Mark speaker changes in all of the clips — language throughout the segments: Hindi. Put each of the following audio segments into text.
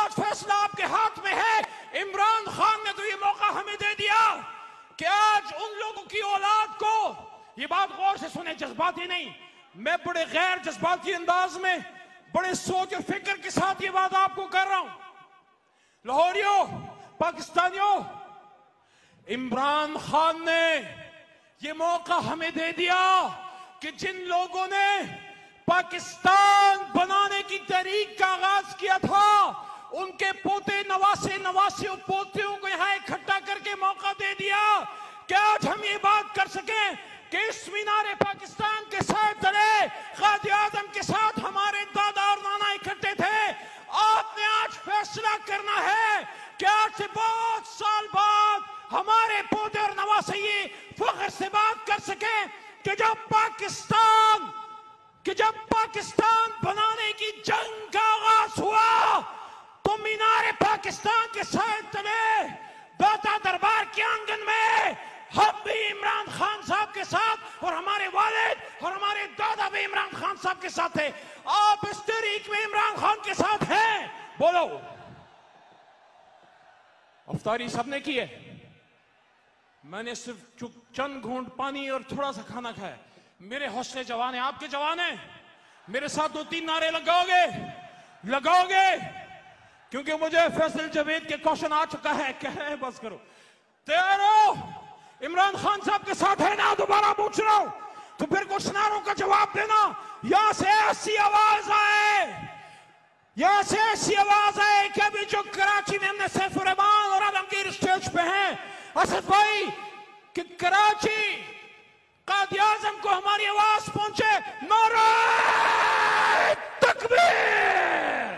Speaker 1: आज फैसला आपके हाथ में है। इमरान खान ने तो ये मौका हमें दे दिया कि आज उन लोगों की औलाद को, ये बात गौर से सुने, जज्बाती नहीं, मैं बड़े गैर जज्बाती अंदाज में, बड़े सोच और फिक्र के साथ ये बात आपको कर रहा हूं। लाहौरियों, पाकिस्तानियों, इमरान खान ने ये मौका हमें दे दिया कि जिन लोगों ने पाकिस्तान बनाने की तहरीक का आगाज किया था, उनके पोते नवासे पोतियों को यहां इकट्ठा करके मौका दे दिया कि आज हम ये बात कर सकें कि इस मीनारे पाकिस्तान के साथ तले कायद आज़म के साथ हमारे दादा और नाना इकट्ठे थे। आपने आज फैसला करना है कि आज से बहुत साल बाद हमारे पोते और नवासे ये फख्र से बात कर सके कि जब पाकिस्तान बनाने की जंग का आगाज हुआ तो मीनारे पाकिस्तान के साथ तले दाता दरबार के आंगन में हम भी इमरान खान साहब के साथ और हमारे वालिद और हमारे दादा भी इमरान खान साहब के साथ थे। आप इस तहरीक में इमरान खान के साथ हैं? बोलो। अफ्तारी सबने की है, मैंने सिर्फ चंद घूंट पानी और थोड़ा सा खाना खाया। मेरे हौसले जवान है, आपके जवान है। मेरे साथ 2-3 नारे लगाओगे क्योंकि मुझे फैसल जावेद के क्वेश्चन आ चुका है। कह रहे हैं बस करो। तैयार हो? इमरान खान साहब के साथ है ना? दोबारा पूछ रहा हूं तो फिर कुछ नारों का जवाब देना। यहां से ऐसी आवाज आए कि अभी जो कराची में हमने सैफुर रहमान और आलमगीर स्टेज पे हैं असद भाई, कि कराची कायद आज़म को हमारी आवाज पहुंचे। नारे तकबीर!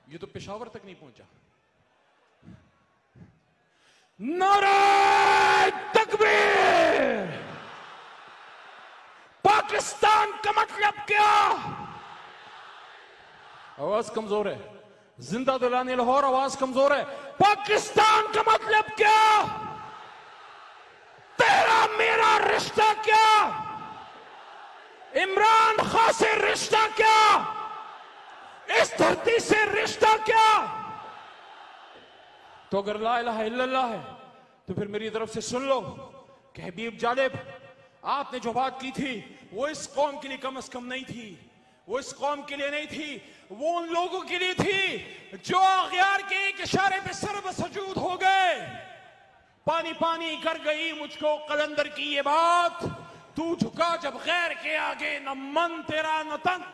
Speaker 1: ये तो पेशावर तक नहीं पहुंचा। नारे तकबीर! पाकिस्तान का मतलब क्या? आवाज कमजोर है। जिंदा दिलाने लाहौर, आवाज कमजोर है। पाकिस्तान का मतलब क्या? तेरा मेरा रिश्ता क्या? इमरान खान से रिश्ता क्या? इस धरती से रिश्ता क्या? तो अगर ला इलाहा इल्लल्लाह है तो फिर मेरी तरफ से सुन लो कि हबीब जालिब, आपने जो बात की थी वो इस कौम के लिए कम से कम नहीं थी, वो इस कौम के लिए नहीं थी, वो उन लोगों के लिए थी जो अगयार के एक इशारे पे सर्व सजूद हो गए। पानी पानी कर गई मुझको कलंदर की ये बात, तू झुका जब गैर के आगे, न मन तेरा न तन।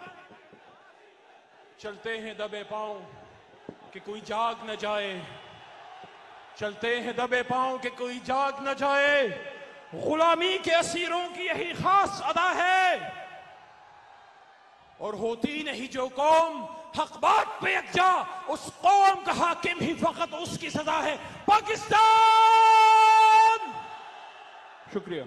Speaker 1: चलते हैं दबे पांव कि कोई जाग न जाए, चलते हैं दबे पांव कि कोई जाग न जाए। गुलामी के असीरों की यही खास अदा है, और होती नहीं जो कौम हक बात पे यकजा, उस कौम का हाकिम ही फकत उसकी सजा है पाकिस्तान। शुक्रिया।